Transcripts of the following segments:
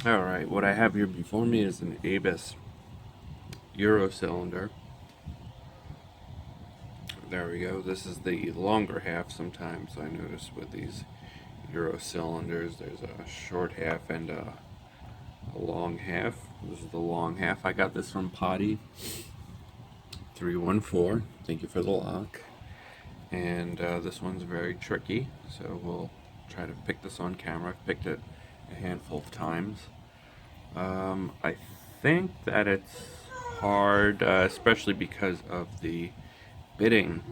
Alright, what I have here before me is an Abus Euro cylinder. There we go. This is the longer half. Sometimes I notice with these Euro cylinders there's a short half and a long half. This is the long half. I got this from Potty 314. Thank you for the lock. And this one's very tricky, so we'll try to pick this on camera. I've picked it a handful of times. I think that it's hard, especially because of the bitting.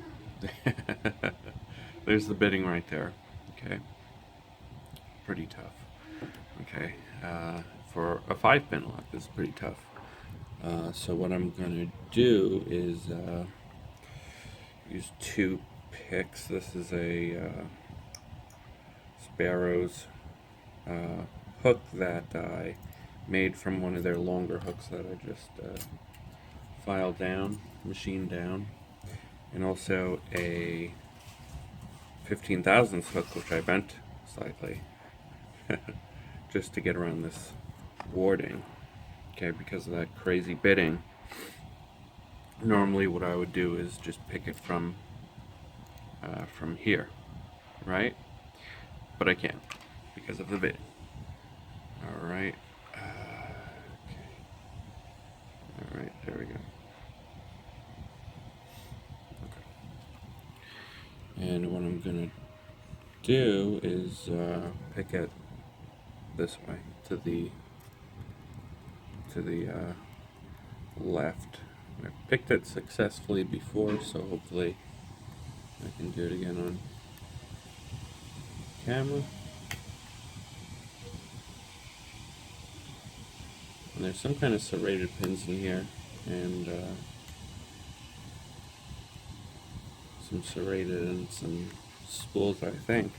There's the bitting right there. Okay, pretty tough. Okay, for a 5-pin lock, this is pretty tough. So what I'm gonna do is use 2 picks. This is a Sparrows hook that I made from one of their longer hooks that I just filed down, machined down, and also a 15 thousandths hook which I bent slightly just to get around this warding. Okay, because of that crazy bitting. Normally what I would do is just pick it from here, right? But I can't because of the bit. All right. Okay. All right. There we go. Okay. And what I'm gonna do is pick it this way to the left. I picked it successfully before, so hopefully I can do it again on camera. And there's some kind of serrated pins in here, and some serrated and some spools, I think.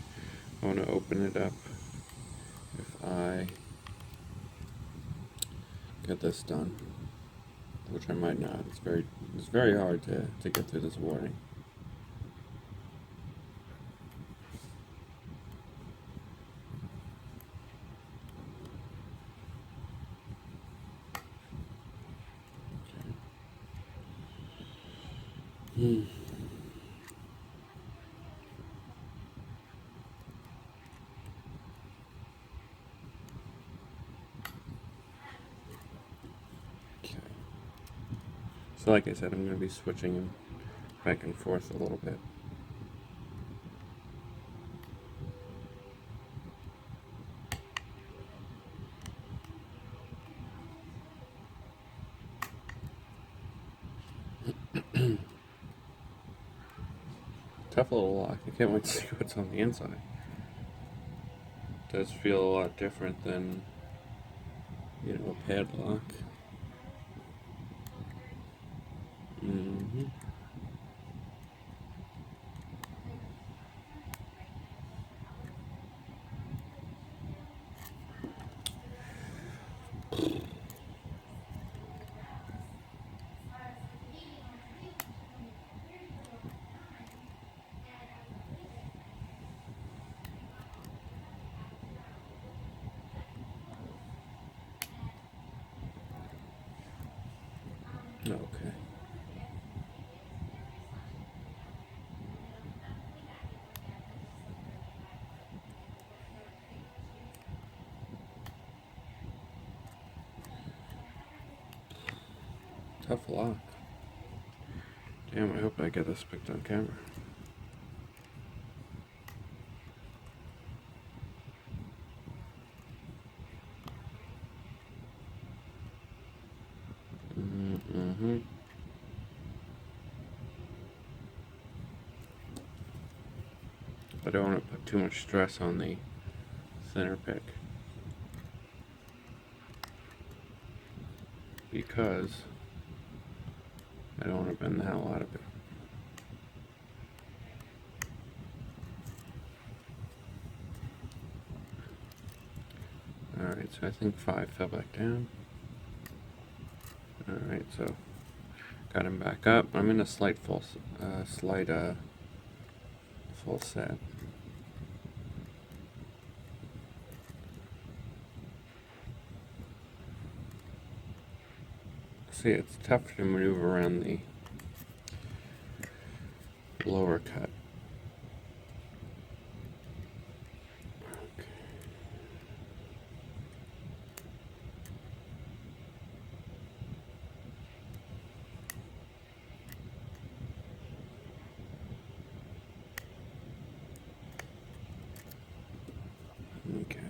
I want to open it up. If I get this done, which I might not, it's very hard to get through this warding. Okay. Okay. So like I said, I'm going to be switching them back and forth a little bit. Tough little lock. I can't wait to see what's on the inside. It does feel a lot different than, a padlock. Mm-hmm. Okay. Tough lock. Damn, I hope I get this picked on camera. Mm-hmm. I don't want to put too much stress on the center pick, because I don't want to bend the hell out of it. Alright, so I think 5 fell back down. Alright, so got him back up. I'm in a slight full set. Okay. See, it's tough to maneuver around the lower cut. Okay.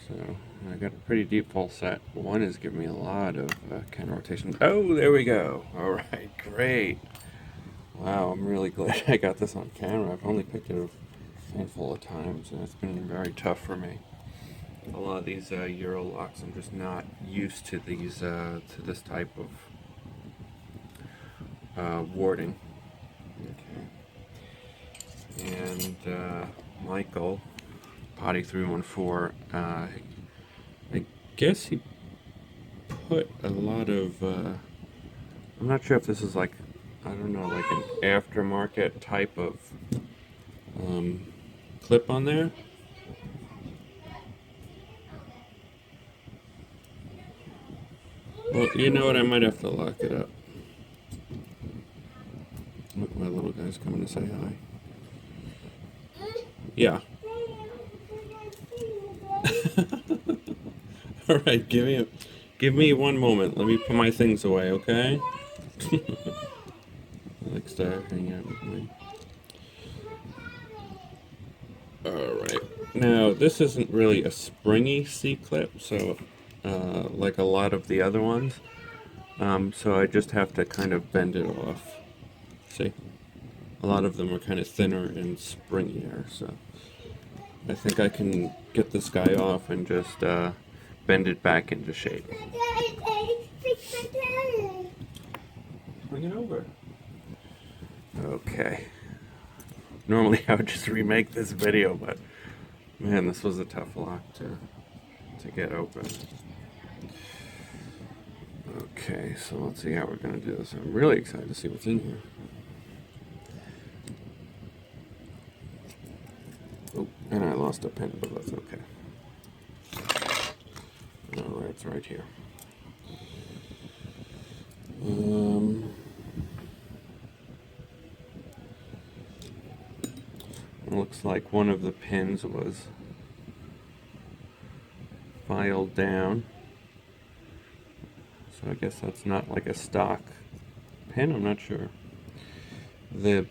So I got a pretty deep full set. One is giving me a lot of counter rotation. Oh, there we go. All right, great. Wow, I'm really glad I got this on camera. I've only picked it a handful of times, and it's been very tough for me. A lot of these Euro locks, I'm just not used to these to this type of warding. Okay. And Michael, Potty 314. I guess he put a lot of. I'm not sure if this is like, I don't know, like an aftermarket type of clip on there. Well, you know what? I might have to lock it up. Look, my little guy's coming to say hi. Yeah. All right, give me 1 moment. Let me put my things away, okay? Likes to hang out with me. All right. Now this isn't really a springy C-clip, so like a lot of the other ones. So I just have to kind of bend it off. See, a lot of them are kind of thinner and springier, so I think I can get this guy off and just bend it back into shape. Bring it over. Okay. Normally I would just remake this video, but man, this was a tough lock to get open. Okay, so let's see how we're gonna do this. I'm really excited to see what's in here. Oh, and I lost a pen, but that's okay. Alright, it's right here. It looks like one of the pins was filed down. So I guess that's not like a stock pin, I'm not sure. The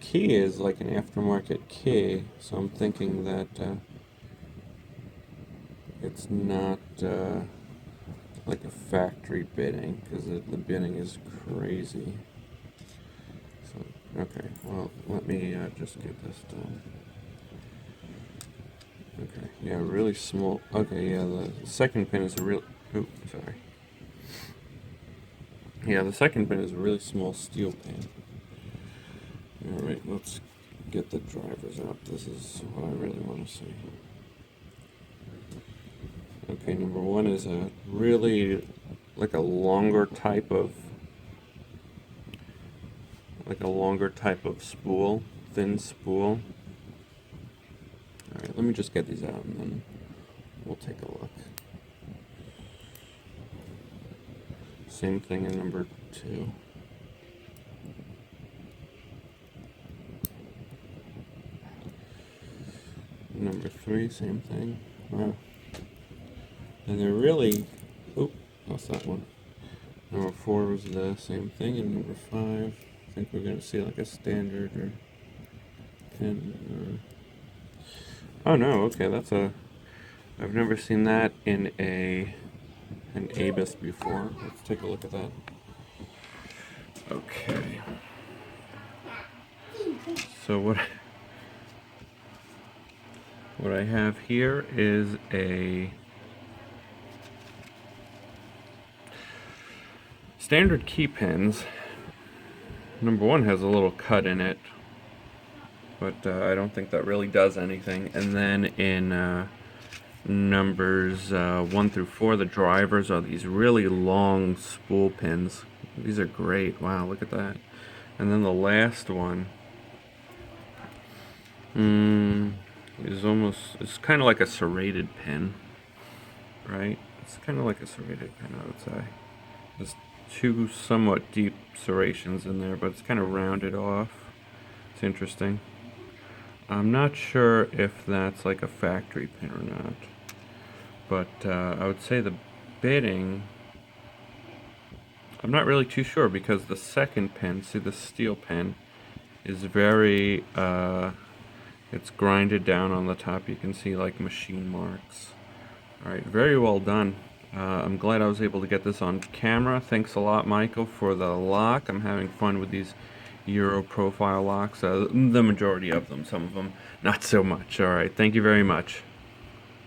key is like an aftermarket key, so I'm thinking that it's not like a factory bitting, because the bitting is crazy. So, okay, well, let me just get this done. Okay, yeah, really small. Okay, yeah, the second pin is a real. Oh, sorry. Yeah, the second pin is a really small steel pin. Alright, let's get the drivers out. This is what I really want to see. Okay, number one is a really, like a longer type of spool, thin spool. Alright, let me just get these out and then we'll take a look. Same thing in number two. Number three, same thing. Wow. And they're really, oop, lost that one. Number four was the same thing, and number five, I think we're gonna see like a standard or pin. Oh no, okay, that's a. I've never seen that in an ABUS before. Let's take a look at that. Okay. So what I have here is a standard key pins. Number one has a little cut in it, but I don't think that really does anything. And then in numbers 1 through 4, the drivers are these really long spool pins. These are great. Wow, look at that. And then the last one is almost, it's kind of like a serrated pin, right? It's kind of like a serrated pen, I would say. There's two somewhat deep serrations in there, but it's kind of rounded off. It's interesting. I'm not sure if that's like a factory pen or not, but I would say the bitting, I'm not really too sure because the second pen, see the steel pen, is very, it's grinded down on the top. You can see like machine marks. Alright, very well done. I'm glad I was able to get this on camera. Thanks a lot, Michael, for the lock. I'm having fun with these Euro profile locks. The majority of them, some of them not so much. Alright, thank you very much.